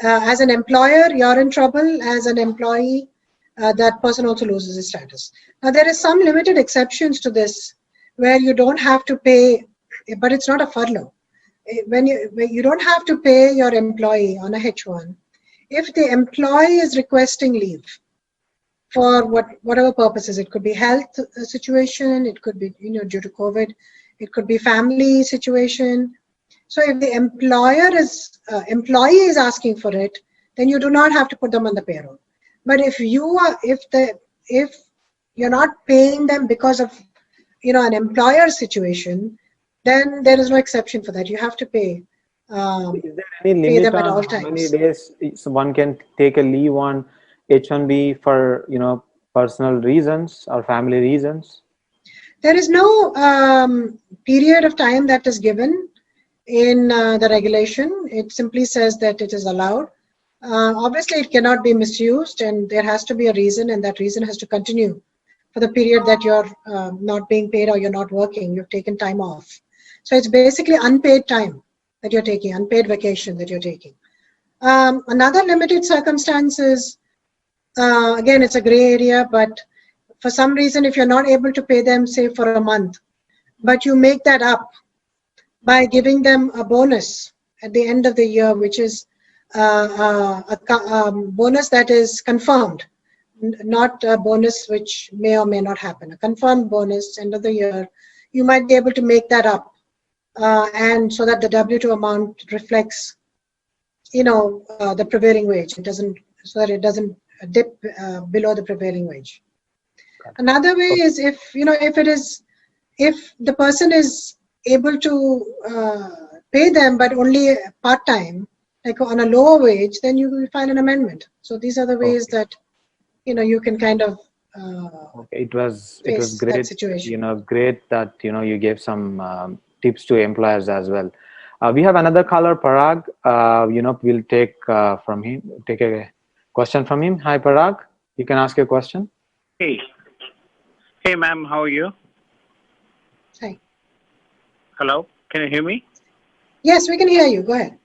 as an employer, you're in trouble. As an employee, that person also loses his status. Now, there is some limited exceptions to this where you don't have to pay, but it's not a furlough. When you don't have to pay your employee on a H1, if the employee is requesting leave for whatever purposes, it could be health situation, it could be due to COVID, it could be family situation. So if the employee is asking for it, then you do not have to put them on the payroll. But if you're not paying them because of an employer situation, then there is no exception for that. You have to pay. Is there any limit them at on all how times. many days one can take a leave on H1B for personal reasons or family reasons? There is no period of time that is given in the regulation. It simply says that it is allowed. Obviously, it cannot be misused, and there has to be a reason, and that reason has to continue for the period that you're not being paid or you're not working. You've taken time off. So it's basically unpaid time that you're taking, unpaid vacation that you're taking. Another limited circumstance is, again, it's a gray area, but for some reason, if you're not able to pay them, say, for a month, but you make that up by giving them a bonus at the end of the year, which is a bonus that is confirmed, not a bonus which may or may not happen. A confirmed bonus, end of the year, you might be able to make that up. And so that the W-2 amount reflects, the prevailing wage. It doesn't, so that it doesn't dip below the prevailing wage. Another way is if the person is able to pay them, but only part-time, like on a lower wage, then you will file an amendment. So these are the ways that, you can kind of It was great, that situation. great that, you gave some tips to employers as well. We have another caller, Parag. We'll take a question from him. Hi, Parag. You can ask your question. Hey, ma'am. How are you? Hi. Hello. Can you hear me? Yes, we can hear you. Go ahead.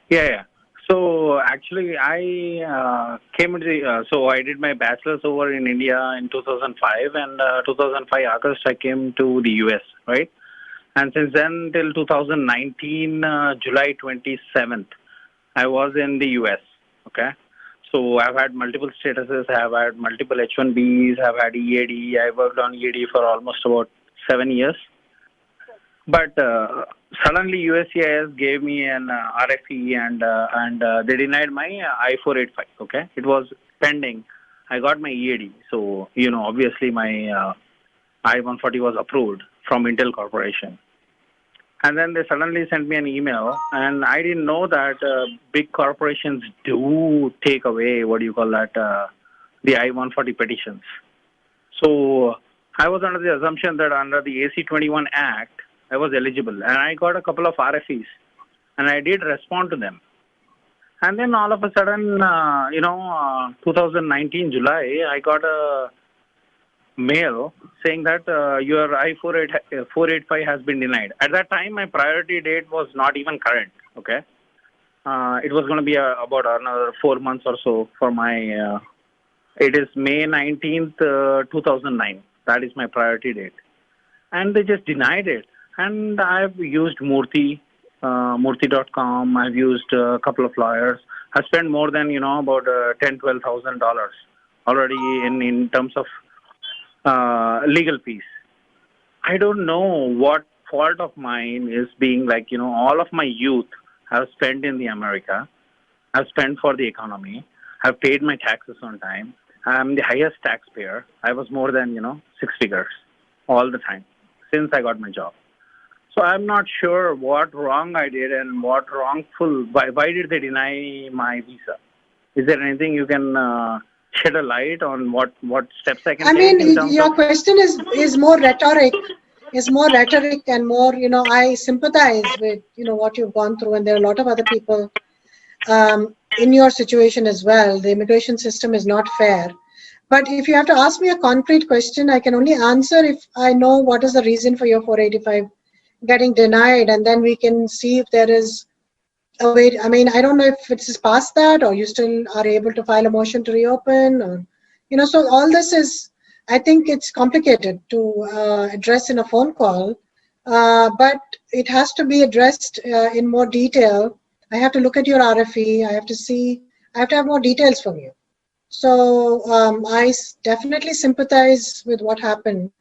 Yeah. So actually, I came into so I did my bachelor's over in India in 2005, and 2005 August I came to the US, right? And since then till 2019 July 27th, I was in the US. Okay. So I've had multiple statuses. I've had multiple H1Bs. I've had EAD. I worked on EAD for almost about 7 years. But suddenly USCIS gave me an RFE and they denied my I-485. Okay, it was pending. I got my EAD, so obviously my I-140 was approved from Intel Corporation. And then they suddenly sent me an email, and I didn't know that big corporations do take away the I-140 petitions. So I was under the assumption that under the AC-21 Act, I was eligible, and I got a couple of RFEs, and I did respond to them. And then all of a sudden, 2019 July, I got a mail saying that your I-485 has been denied. At that time, my priority date was not even current, okay? It was going to be about another 4 months or so for my, it is May 19th, 2009. That is my priority date. And they just denied it. And I've used Murthy, Murthy.com. I've used a couple of lawyers. I spent more than, about $10,000-12,000 already in terms of legal fees. I don't know what fault of mine is being like, all of my youth I've spent in the America. I've spent for the economy. I've paid my taxes on time. I'm the highest taxpayer. I was more than, 6 figures all the time since I got my job. So I'm not sure what wrong I did and what wrongful. Why did they deny my visa? Is there anything you can shed a light on what steps I can take? I mean, your question is more rhetoric. Is more rhetoric and more, I sympathize with, what you've gone through, and there are a lot of other people in your situation as well. The immigration system is not fair. But if you have to ask me a concrete question, I can only answer if I know what is the reason for your 485 getting denied, and then we can see if there is a way. I mean, I don't know if it's past that, or you still are able to file a motion to reopen, or so all this is, I think it's complicated to address in a phone call, but it has to be addressed in more detail. I have to look at your RFE. I have to have more details from you. So I definitely sympathize with what happened.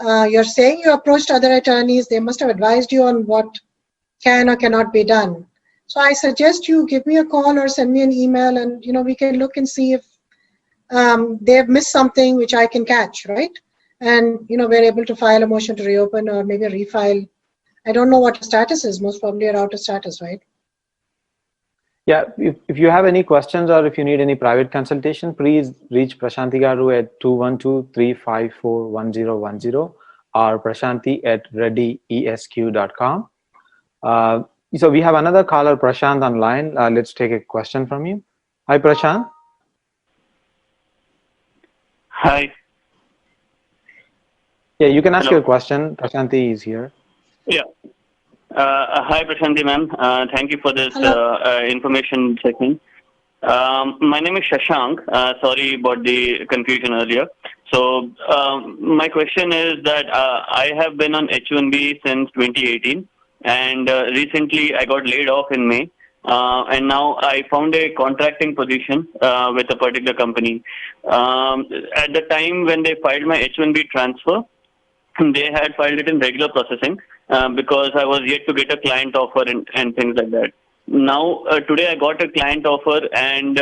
You're saying you approached other attorneys. They must have advised you on what can or cannot be done. So I suggest you give me a call or send me an email, and we can look and see if they have missed something which I can catch, right? And we're able to file a motion to reopen or maybe refile. I don't know what the status is. Most probably you're out of status, right? Yeah, if you have any questions or if you need any private consultation, please reach Prashanti Garu at 212-354-1010 or prashanti@readyesq.com. So we have another caller, Prashant, online. Let's take a question from you. Hi, Prashant. Hi. Yeah, you can ask Hello. your question. Prashanti is here. Yeah. Hi, Prashanti ma'am. Thank you for this information checking. My name is Shashank. Sorry about the confusion earlier. So my question is that I have been on H-1B since 2018, and recently I got laid off in May. And now I found a contracting position with a particular company. At the time when they filed my H-1B transfer, they had filed it in regular processing because I was yet to get a client offer and things like that. Now, today I got a client offer and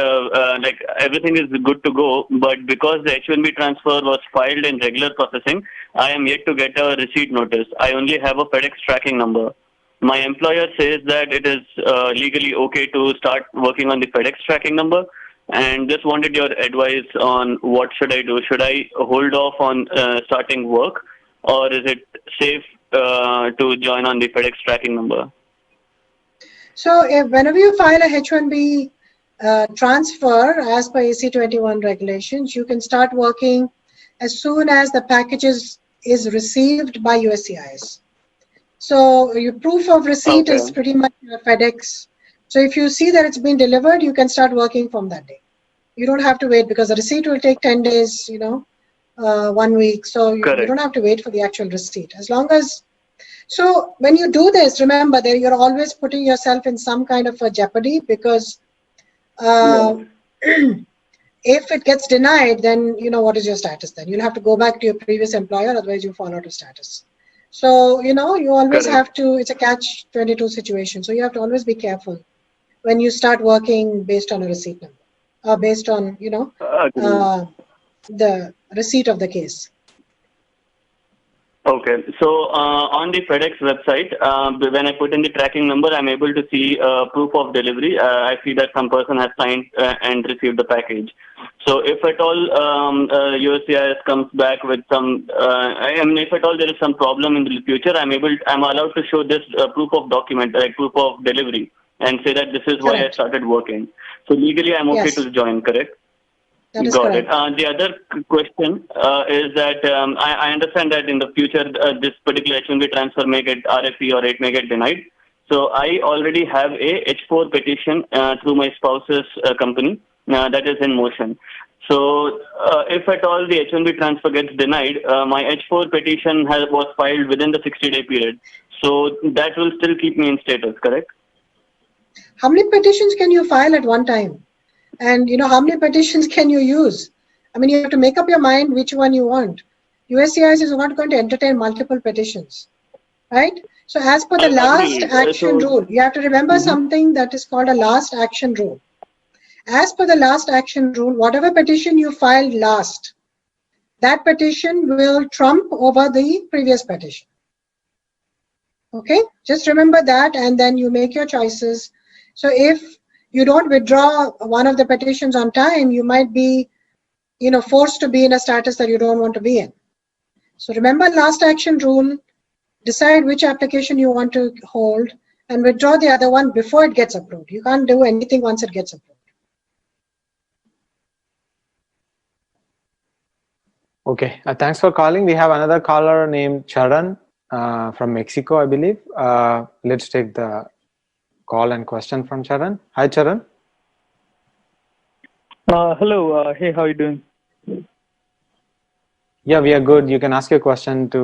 like everything is good to go, but because the H-1B transfer was filed in regular processing, I am yet to get a receipt notice. I only have a FedEx tracking number. My employer says that it is legally okay to start working on the FedEx tracking number, and just wanted your advice on what should I do. Should I hold off on starting work, or is it safe to join on the FedEx tracking number? So whenever you file a H-1B transfer as per AC-21 regulations, you can start working as soon as the package is received by USCIS. So your proof of receipt is pretty much your FedEx. So if you see that it's been delivered, you can start working from that day. You don't have to wait because the receipt will take 10 days, 1 week. So you don't have to wait for the actual receipt. As long as, so when you do this, remember that you're always putting yourself in some kind of a jeopardy because if it gets denied, then what is your status then? You'll have to go back to your previous employer, otherwise you fall out of status. So, you always have to, it's a catch-22 situation. So you have to always be careful when you start working based on a receipt number, based on, the receipt of the case. Okay, so on the FedEx website, when I put in the tracking number, I'm able to see proof of delivery. I see that some person has signed and received the package. So if at all USCIS comes back with some, if at all there is some problem in the future, I'm allowed to show this proof of document, like proof of delivery, and say that this is why I started working. So legally, I'm okay to join, correct? That is Got correct. it. The other question is that I understand that in the future this particular H-1B transfer may get RFE or it may get denied. So I already have a H-4 petition through my spouse's company that is in motion. So if at all the H-1B transfer gets denied, my H-4 petition was filed within the 60-day period. So that will still keep me in status, correct? How many petitions can you file at one time? And how many petitions can you use? I mean, you have to make up your mind which one you want. USCIS is not going to entertain multiple petitions, right? So as per the last action rule, you have to remember something that is called a last action rule. As per the last action rule, whatever petition you filed last, that petition will trump over the previous petition. Okay, just remember that, and then you make your choices. So if you don't withdraw one of the petitions on time, you might be, forced to be in a status that you don't want to be in. So remember last action rule, decide which application you want to hold, and withdraw the other one before it gets approved. You can't do anything once it gets approved. Okay, thanks for calling. We have another caller named Charan from Mexico, I believe. Let's take the call and question from Charan. Hi, Charan. Hello. Hey, how are you doing? Yeah, we are good. You can ask your question to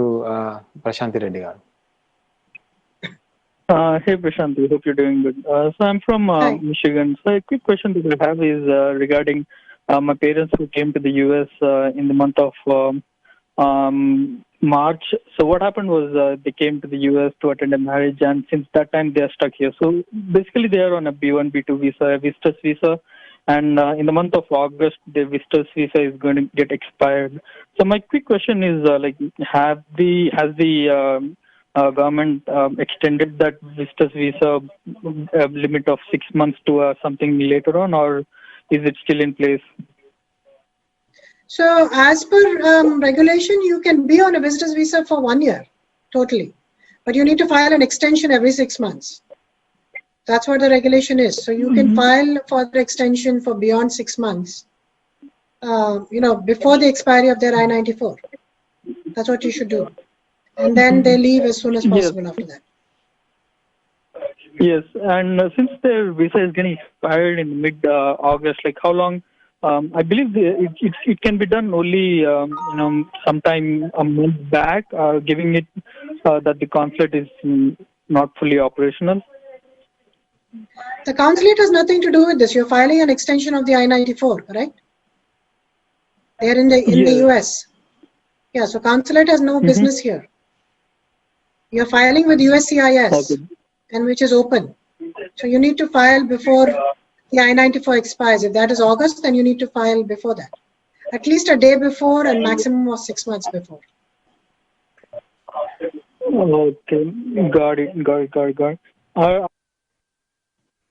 Prashanthi Reddy garu. Hey, Prashanthi. Hope you're doing good. So I'm from Michigan. So a quick question that I have is regarding my parents who came to the U.S. In the month of March. So what happened was they came to the U.S. to attend a marriage, and since that time they are stuck here. So basically they are on a B1, B2 visa, a visitor's visa. And in the month of August, the visitor's visa is going to get expired. So my quick question is, has the government extended that visitor's visa limit of 6 months to something later on, or is it still in place? So as per regulation, you can be on a visitor's visa for 1 year, totally. But you need to file an extension every 6 months. That's what the regulation is. So you can file for the extension for beyond 6 months, before the expiry of their I-94. That's what you should do. And then they leave as soon as possible after that. Yes, and since their visa is getting expired in mid-August, like how long? I believe it can be done only, sometime a month back, giving it that the consulate is not fully operational. The consulate has nothing to do with this. You're filing an extension of the I-94, correct? They're in the US. Yeah, so consulate has no business here. You're filing with USCIS, and which is open. So you need to file before the I-94 expires. If that is August, then you need to file before that. At least a day before and maximum of 6 months before. Okay, got it.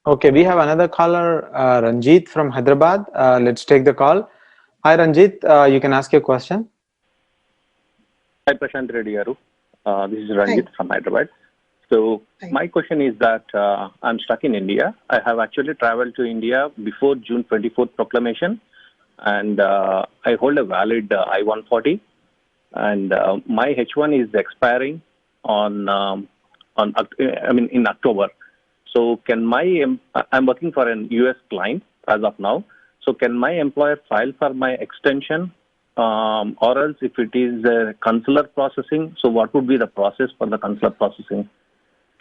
Okay, we have another caller, Ranjit from Hyderabad. Let's take the call. Hi, Ranjit. You can ask your question. Hi, Prashanthi Reddy garu. This is Ranjit from Hyderabad. So my question is that I'm stuck in India. I have actually traveled to India before June 24th proclamation, and I hold a valid I-140, and my H1 is expiring in October. So I'm working for an US client as of now. So can my employer file for my extension, or else if it is consular processing, so what would be the process for the consular processing?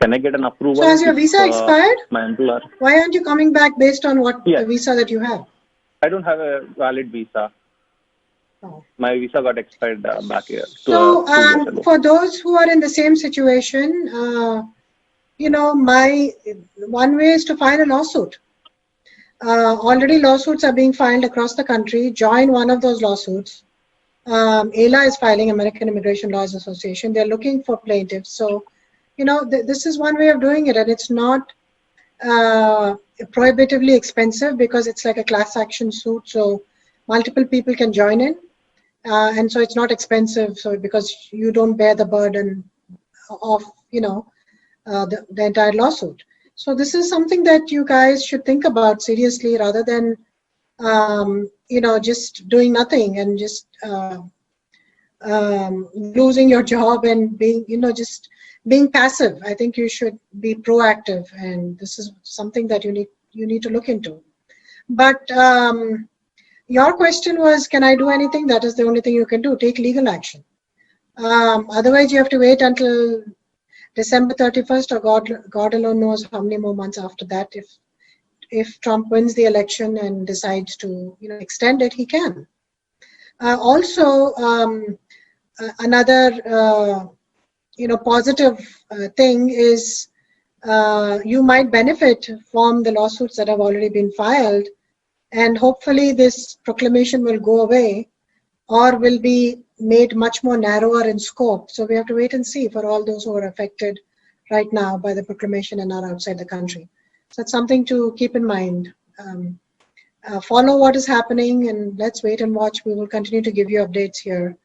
Can I get an approval? So has your visa expired? My employer. Why aren't you coming back based on what the visa that you have? I don't have a valid visa. Oh. My visa got expired back here. So for those who are in the same situation, my one way is to file a lawsuit. Already lawsuits are being filed across the country. Join one of those lawsuits. AILA is filing, American Immigration Lawyers Association. They're looking for plaintiffs. So, this is one way of doing it, and it's not prohibitively expensive because it's like a class action suit. So multiple people can join in, and so it's not expensive. So because you don't bear the burden of, the entire lawsuit. So this is something that you guys should think about seriously rather than, just doing nothing and just losing your job and being, just being passive. I think you should be proactive, and this is something that you need to look into. But your question was, can I do anything? That is the only thing you can do. Take legal action. Otherwise, you have to wait until December 31st, or God alone knows how many more months after that. If Trump wins the election and decides to extend it, he can. Also, another positive thing is you might benefit from the lawsuits that have already been filed, and hopefully this proclamation will go away or will be made much more narrower in scope. So we have to wait and see for all those who are affected right now by the proclamation and are outside the country. So that's something to keep in mind. Follow what is happening, and let's wait and watch. We will continue to give you updates here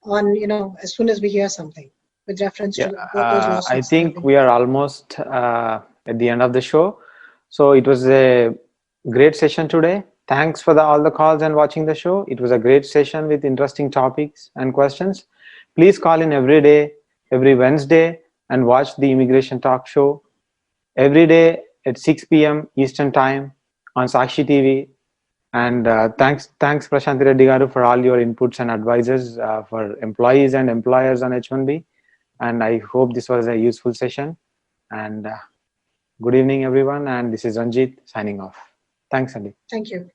on, as soon as we hear something with reference to those lawsuits. I think we are almost at the end of the show. So it was a great session today. Thanks for all the calls and watching the show. It was a great session with interesting topics and questions. Please call in every day, every Wednesday, and watch the Immigration Talk Show every day at 6 p.m. Eastern Time on Sakshi TV. And thanks Prashanthi Reddy Garu for all your inputs and advices for employees and employers on H1B. And I hope this was a useful session. And good evening, everyone. And this is Ranjit signing off. Thanks, Andy. Thank you.